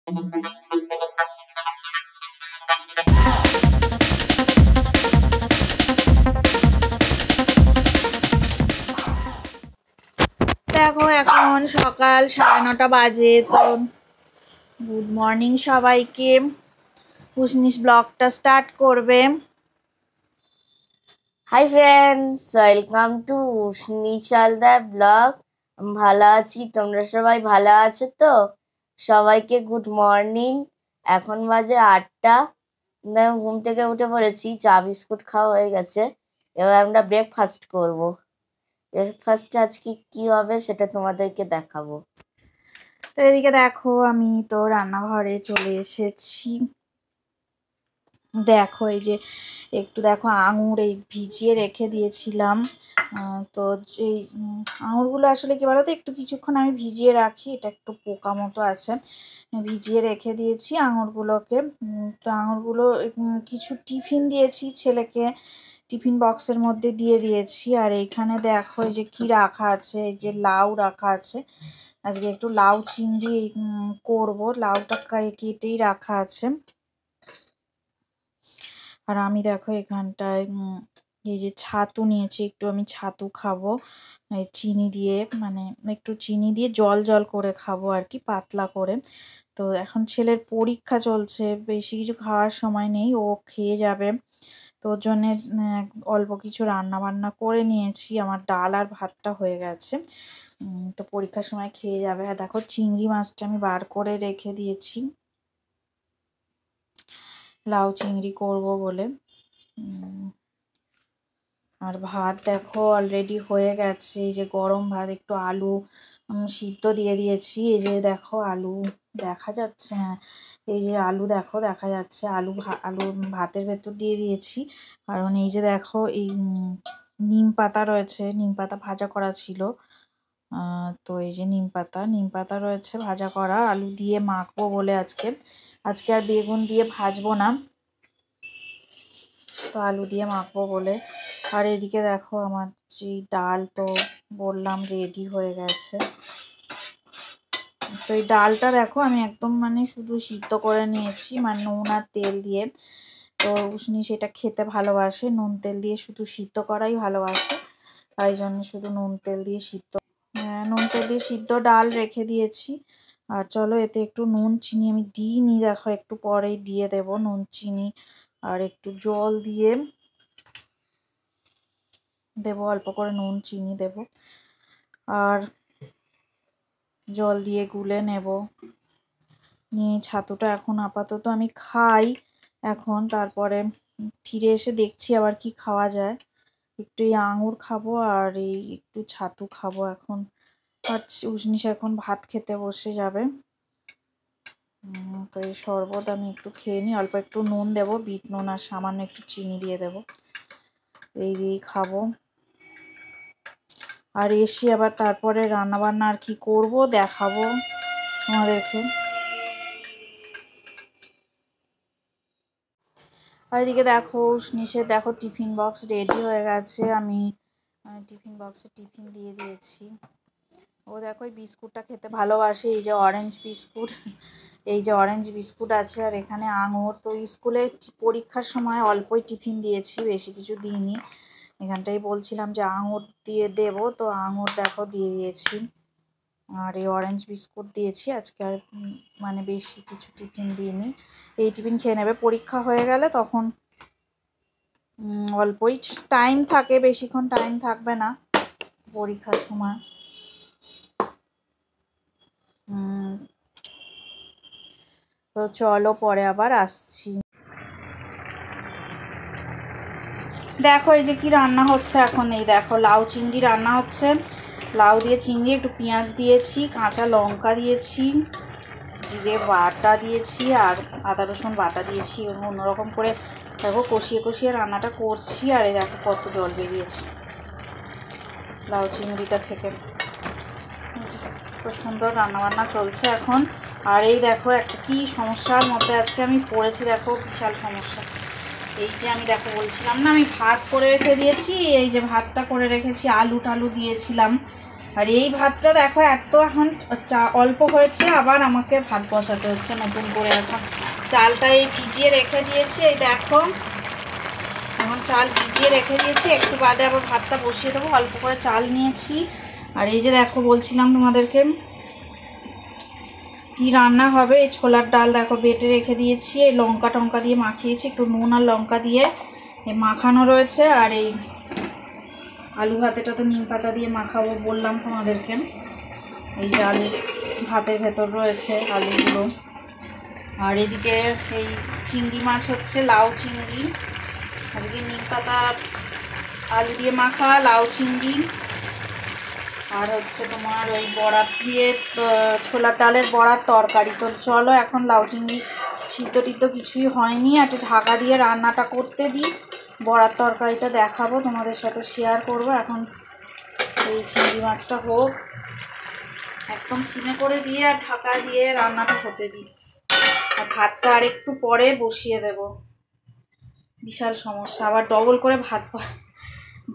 দেখো এখন সকাল 9:30 বাজে। তো গুড মর্নিং সবাইকে। পুষ্নিস ব্লগটা স্টার্ট করবে। হাই ফ্রেন্ডস, ওয়েলকাম টু নিশালদা ব্লগ। ভালো আছি, তোমরা সবাই ভালো আছো তো? সবাইকে গুড মর্নিং। এখন বাজে 8টা। ঘুম থেকে উঠে পড়েছি, চা বিস্কুট খাওয়া হয়ে গেছে। এবার আমরা ব্রেকফাস্ট করব। ব্রেকফাস্টে আজকে কি হবে সেটা তোমাদেরকে দেখাবো। তো এদিকে দেখো আমি তো রান্নাঘরে চলে এসেছি। দেখো এই যে একটু দেখো আঙুর এই ভিজিয়ে রেখে দিয়েছিলাম। তো এই আঙুরগুলো আসলে কি বলতো, একটু কিছুক্ষণ আমি ভিজিয়ে রাখি, এটা একটু পোকা মতো আছে, ভিজিয়ে রেখে দিয়েছি আঙুরগুলোকে। তো আঙুরগুলো কিছু টিফিন দিয়েছি ছেলেকে, টিফিন বক্সের মধ্যে দিয়ে দিয়েছি। আর এইখানে দেখো এই যে কি রাখা আছে, এই যে লাউ রাখা আছে। আজকে একটু লাউ চিংড়ি করবো, লাউটা কেটেই রাখা আছে। আর আমি দেখো এখানটায় এই যে ছাতু নিয়েছি, একটু আমি ছাতু খাবো চিনি দিয়ে, মানে একটু চিনি দিয়ে জল জল করে খাবো আর কি, পাতলা করে। তো এখন ছেলের পরীক্ষা চলছে, বেশি কিছু খাওয়ার সময় নেই, ও খেয়ে যাবে। তো ওর জন্যে অল্প কিছু রান্না বান্না করে নিয়েছি, আমার ডাল আর ভাতটা হয়ে গেছে। তো পরীক্ষার সময় খেয়ে যাবে। আর দেখো চিংড়ি মাছটা আমি বার করে রেখে দিয়েছি, লাউ চিংড়ি করব বলে। আর ভাত দেখো অলরেডি হয়ে গেছে, এই যে গরম ভাত, একটু আলু সিদ্ধ দিয়ে দিয়েছি। এই যে দেখো আলু দেখা যাচ্ছে, হ্যাঁ এই যে আলু দেখো দেখা যাচ্ছে, আলু ভাতের ভেতর দিয়ে দিয়েছি। কারণ এই যে দেখো এই নিম পাতা রয়েছে, নিম পাতা ভাজা করা ছিল। তো এই যে নিম পাতা রয়েছে ভাজা করা, আলু দিয়ে মাখবো বলে আজকে আর বেগুন দিয়ে ভাজবো না, তো আলু দিয়ে মাখবো বলে। আর এদিকে দেখো আমার যে ডাল তো বললাম রেডি হয়ে গেছে। তো এই ডালটা দেখো আমি একদম মানে শুধু সিদ্ধ করে নিয়েছি, মানে নুন আর তেল দিয়ে। তো উনি সেটা খেতে ভালোবাসে, নুন তেল দিয়ে শুধু সিদ্ধ করাই ভালোবাসে, তাই জন্য শুধু নুন তেল দিয়ে সিদ্ধ ডাল রেখে দিয়েছি। আর চলো এতে একটু নুন চিনি আমি দিইনি, দেখো একটু পরেই দিয়ে দেব নুন চিনি, আর একটু জল দিয়ে দেবো, অল্প করে নুন চিনি দেব, আর জল দিয়ে গুলে নেব। নিয়ে ছাতুটা এখন আপাতত আমি খাই এখন, তারপরে ফিরে এসে দেখছি আবার কি খাওয়া যায়। একটু এই আঙুর খাবো আর এই একটু ছাতু খাবো এখন। আর উষ্ণিস এখন ভাত খেতে বসে যাবে। তো এই শরবত আমি একটু খেয়ে নিই, অল্প একটু নুন দেবো, বিট নুন, আর সামান্য একটু চিনি দিয়ে দেবো, এই দিয়েই খাবো। আর এসে আবার তারপরে রান্নাবান্না আর কি করব দেখাবো তোমাদেরকে। আর এদিকে দেখো নিষেধ দেখো টিফিন বক্স রেডি হয়ে গেছে, আমি টিফিন বক্সে টিফিন দিয়ে দিয়েছি। ও দেখো এই বিস্কুটটা খেতে ভালোবাসে, এই যে অরেঞ্জ বিস্কুট, এই যে অরেঞ্জ বিস্কুট আছে, আর এখানে আঙুর। তো স্কুলে পরীক্ষার সময় অল্পই টিফিন দিয়েছি, বেশি কিছু দিইনি। এখানটাই বলছিলাম যে আঙুর দিয়ে দেবো, তো আঙুর দেখো দিয়ে দিয়েছি, আর এই অরেঞ্জ বিস্কুট দিয়েছি। আজকে আর মানে বেশি কিছু টিফিন দিইনি, এই টিফিন খেয়ে নেবে। পরীক্ষা হয়ে গেলে তখন অল্পই টাইম থাকে, বেশিক্ষণ টাইম থাকবে না পরীক্ষার সময়। তো চলো পরে আবার আসছি। দেখো এই যে কি রান্না হচ্ছে এখন, এই দেখো লাউ চিংড়ি রান্না হচ্ছে। লাউ দিয়ে চিংড়ি, একটু পেঁয়াজ দিয়েছি, কাঁচা লঙ্কা দিয়েছি, জিরে বাটা দিয়েছি, আর আদা রসুন বাটা দিয়েছি। অন্যরকম করে দেখো কষিয়ে কষিয়ে রান্নাটা করছি। আর এই দেখো কত জল বেরিয়েছে লাউ চিংড়িটা থেকে, খুব সুন্দর রান্নাবান্না চলছে এখন। আর এই দেখো একটা কি সমস্যার মধ্যে আজকে আমি পড়েছি, দেখো বিশাল সমস্যা। এই যে আমি দেখো বলছিলাম না আমি ভাত করে রেখে দিয়েছি, এই যে ভাতটা করে রেখেছি, আলু টালু দিয়েছিলাম, আর এই ভাতটা দেখো এত এখন অল্প হয়েছে, আবার আমাকে ভাত বসাতে হচ্ছে নতুন করে। এখন চালটা এই ভিজিয়ে রেখে দিয়েছি, এই দেখো এখন চাল ভিজিয়ে রেখে দিয়েছি, একটু বাদে আবার ভাতটা বসিয়ে দেবো। অল্প করে চাল নিয়েছি। আর এই যে দেখো বলছিলাম তোমাদেরকে কি রান্না হবে, এই ছোলার ডাল দেখো বেটে রেখে দিয়েছি, এই লঙ্কা টঙ্কা দিয়ে মাখিয়েছি, একটু নুন আর লঙ্কা দিয়ে এই মাখানো রয়েছে। আর এই আলু ভাতেটা তো নিম পাতা দিয়ে মাখাবো বললাম তোমাদেরকে। এই যে আলু ভাতের ভেতর রয়েছে আলুগুলো। আর এদিকে এই চিংড়ি মাছ হচ্ছে, লাউ চিংড়ি, আজকে নিম পাতা আলু দিয়ে মাখা লাউ চিংড়ি। আর হচ্ছে তোমার ওই বড়াত দিয়ে ছোলার ডালের বড়ার তরকারি। তো চলো এখন লাউ চিংড়ি সিদ্ধ টিদ্ধ কিছুই হয়নি, একটা ঢাকা দিয়ে রান্নাটা করতে দিই, বড়ার তরকারিটা দেখাবো তোমাদের সাথে শেয়ার করব। এখন এই চিংড়ি মাছটা হোক, একদম সিমে করে দিয়ে আর ঢাকা দিয়ে রান্নাটা হতে দিই। আর ভাতটা আর একটু পরে বসিয়ে দেব, বিশাল সমস্যা, আবার ডবল করে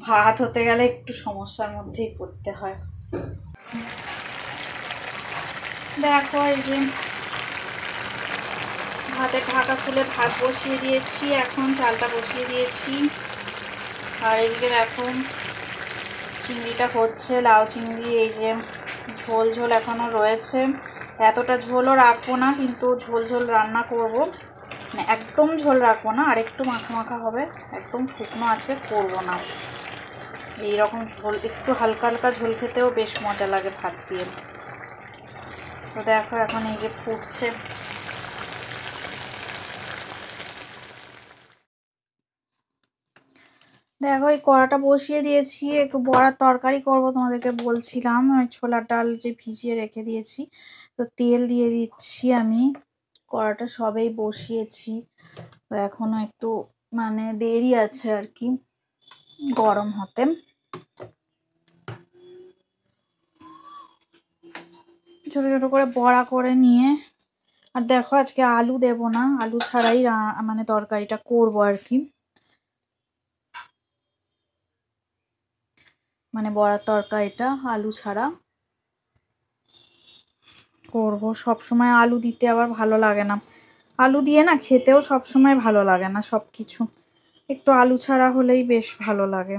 ভাত হতে গেলে একটু সমস্যার মধ্যেই পড়তে হয়। দেখো এই যে ভাতের ঢাকা খুলে ভাত বসিয়ে দিয়েছি, এখন চালটা বসিয়ে দিয়েছি। আর এদিকে দেখো চিংড়িটা হচ্ছে, লাউ চিংড়ি, এই যে ঝোল ঝোল এখনও রয়েছে। এতটা ঝোলও রাখবো না, কিন্তু ঝোল ঝোল রান্না করব, মানে একদম ঝোল রাখবো না, আর একটু মাখা মাখা হবে, একদম শুকনো আজকে করবো না। এইরকম ঝোল একটু হালকা হালকা ঝোল খেতেও বেশ মজা লাগে ভাত দিয়ে। তো দেখো এখন এই যে ফুটছে। দেখো এই কড়াটা বসিয়ে দিয়েছি, একটু বড়ার তরকারি করব তোমাদেরকে বলছিলাম, ওই ছোলার ডাল যে ভিজিয়ে রেখে দিয়েছি। তো তেল দিয়ে দিচ্ছি আমি, কড়াটা সবেই বসিয়েছি, তো এখনো একটু মানে দেরি আছে আর কি গরম হতে। ছোট ছোট করে বড়া করে নিয়ে, আর দেখো আজকে আলু দেব না, আলু ছাড়াই মানে তরকারিটা করব আর কি, মানে বড়ার তরকারিটা আলু ছাড়া করব। সব সময় আলু দিতে আবার ভালো লাগে না, আলু দিয়ে না খেতেও সব সময় ভালো লাগে না সব কিছু, একটু আলু ছাড়া হলেই বেশ ভালো লাগে।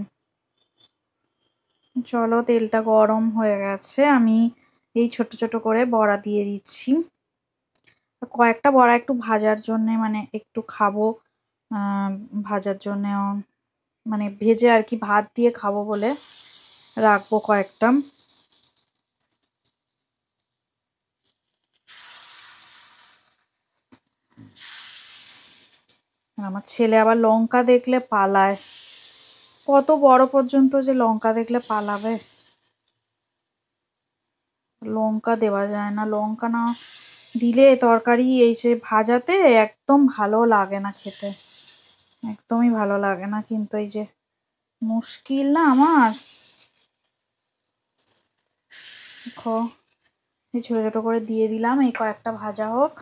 চলো তেলটা গরম হয়ে গেছে, আমি এই ছোট ছোট করে বড়া দিয়ে দিচ্ছি। কয়েকটা বড়া একটু ভাজার জন্য, মানে একটু খাবো ভাজার জন্য, মানে ভেজে আর কি ভাত দিয়ে খাবো বলে রাখবো কয়েকটা। আমার ছেলে আবার লঙ্কা দেখলে পালায়, কত বড় পর্যন্ত যে লঙ্কা দেখলে পালাবে, লঙ্কা দেওয়া যায় না, লঙ্কা না দিলে তরকারি এই যে ভাজাতে একদম ভালো লাগে না খেতে, একদমই ভালো লাগে না। কিন্তু এই যে মুশকিল না আমার, দেখো এই ছোট ছোট করে দিয়ে দিলাম, এই কয়েকটা ভাজা হোক,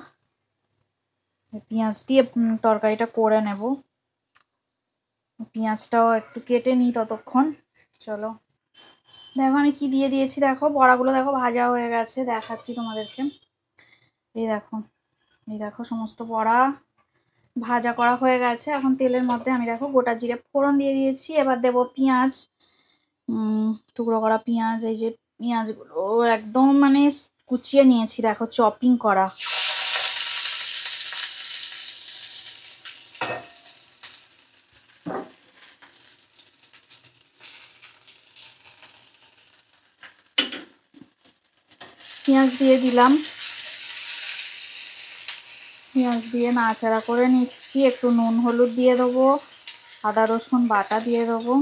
পেঁয়াজ দিয়ে তরকারিটা করে নেব। পেঁয়াজটাও একটু কেটে নিই ততক্ষণ। চলো দেখো আমি কি দিয়ে দিয়েছি, দেখো বড়াগুলো দেখো ভাজা হয়ে গেছে, দেখাচ্ছি তোমাদেরকে। এই দেখো, এই দেখো সমস্ত বড়া ভাজা করা হয়ে গেছে। এখন তেলের মধ্যে আমি দেখো গোটা জিরে ফোড়ন দিয়ে দিয়েছি, এবার দেব পেঁয়াজ, টুকরো করা পেঁয়াজ, এই যে পেঁয়াজগুলো একদম মানে কুচিয়ে নিয়েছি দেখো, চপিং করা। পেঁয়াজ দিয়ে দিলাম, পেঁয়াজ দিয়ে নাড়াচাড়া করে নিচ্ছি, একটু নুন হলুদ দিয়ে দেবো, আদা রসুন বাটা দিয়ে দেবো।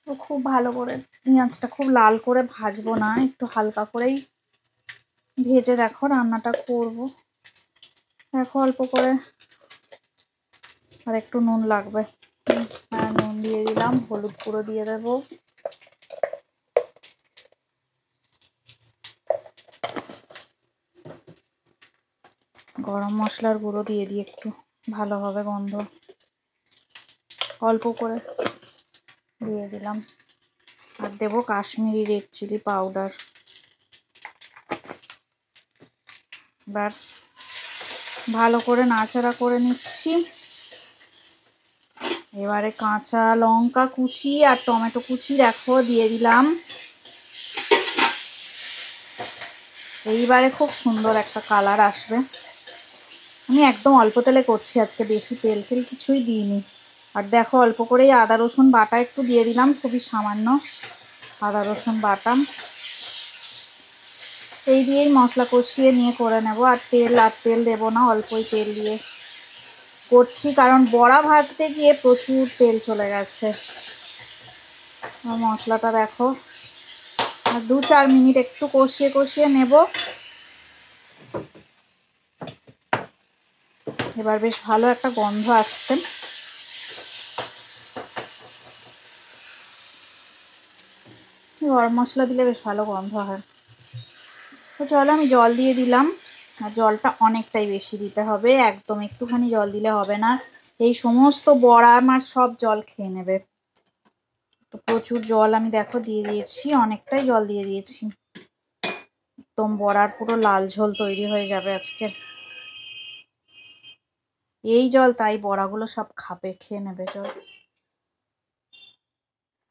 তো খুব ভালো করে পেঁয়াজটা খুব লাল করে ভাজবো না, একটু হালকা করেই ভেজে দেখো রান্নাটা করব। দেখো অল্প করে আর একটু নুন লাগবে, নুন দিয়ে দিলাম, হলুদ গুঁড়ো দিয়ে দেবো, গরম মশলার গুঁড়ো দিয়ে দিই একটু, ভালো হবে গন্ধ, অল্প করে দিয়ে দিলাম। আর দেবো কাশ্মীরি রেড চিলি পাউডার। এবার ভালো করে নাড়াচাড়া করে নিচ্ছি। এবারে কাঁচা লঙ্কা কুচি আর টমেটো কুচি দেখো দিয়ে দিলাম। এইবারে খুব সুন্দর একটা কালার আসবে। আমি একদম অল্প তেলে করছি আজকে, বেশি তেল কিছুই দিইনি। আর দেখো অল্প করেই আদা রসুন বাটা একটু দিয়ে দিলাম, খুবই সামান্য আদা রসুন বাটা। এই দিয়েই মশলা কষিয়ে নিয়ে করে নেব। আর তেল দেবো না, অল্পই তেল দিয়ে করছি, কারণ বড়া ভাজতে গিয়ে প্রচুর তেল চলে গেছে। মশলাটা দেখো আর 2-4 মিনিট একটু কষিয়ে নেব। এবার বেশ ভালো একটা গন্ধ আসছে। গরম মশলা দিলে বেশ ভালো গন্ধ হয়। তো চলো আমি জল দিয়ে দিলাম। আর জলটা অনেকটাই বেশি দিতে হবে, একদম একটুখানি জল দিলে হবে না। এই সমস্ত বড়া আমার সব জল খেয়ে নেবে। তো প্রচুর জল আমি দেখো দিয়ে দিয়েছি, অনেকটাই জল দিয়ে দিয়েছি। একদম বড়ার পুরো লাল ঝোল তৈরি হয়ে যাবে আজকে। এই জল তাই বড়াগুলো সব খাবে, খেয়ে নেবে জল।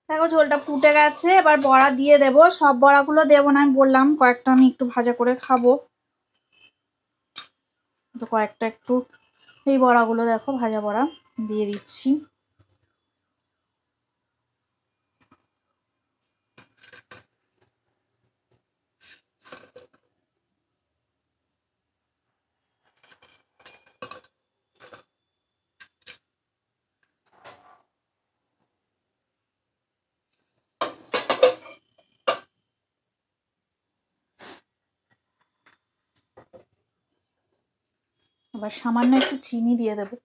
দেখো ঝোলটা ফুটে গেছে, এবার বড়া দিয়ে দেবো। সব বড়াগুলো দেবো না, আমি বললাম কয়েকটা আমি একটু ভাজা করে খাবো, তো কয়েকটা একটু এই বড়াগুলো দেখো ভাজা বড়া দিয়ে দিচ্ছি। এবার সামান্য একটু চিনি দিয়ে দেবো,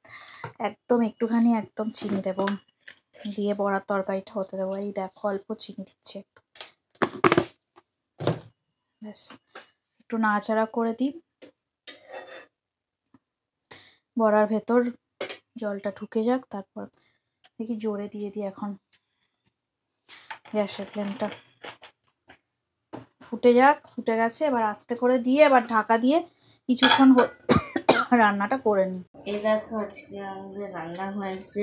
একদম একটুখানি একদম চিনি দেবো, দিয়ে বড়ার তরকারিটা হতে দেবো। এই দেখো অল্প চিনি দিচ্ছি একদম। ব্যাস একটু নাড়াচাড়া করে দিই। বড়ার ভেতর জলটা ঢুকে যাক, তারপর দেখি জোরে দিয়ে দিই এখন গ্যাসের ফ্লেমটা। ফুটে গেছে, এবার আস্তে করে দিয়ে এবার ঢাকা দিয়ে কিছুক্ষণ রান্নাটা করে নিই। এই দেখো আজকে আমাদের রান্না হয়েছে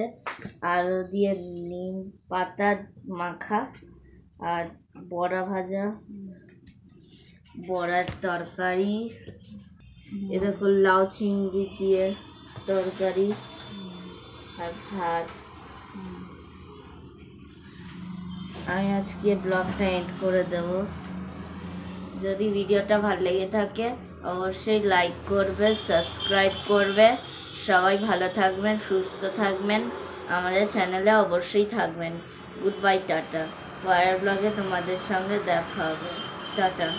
আলু দিয়ে নিম পাতা মাখা আর বড়া ভাজা, বড়ার তরকারি, এ দেখো লাউ চিংড়ি দিয়ে তরকারি আর ভাত। আমি আজকে ব্লগটা এন্ড করে দেব। যদি ভিডিওটা ভালো লেগে থাকে অবশ্যই লাইক করবে, সাবস্ক্রাইব করবে। সবাই ভালো থাকবেন, সুস্থ থাকবেন, আমাদের চ্যানেলে অবশ্যই থাকবেন। Good bye, tata. পরের ব্লগে তোমাদের সঙ্গে দেখা হবে। টাটা।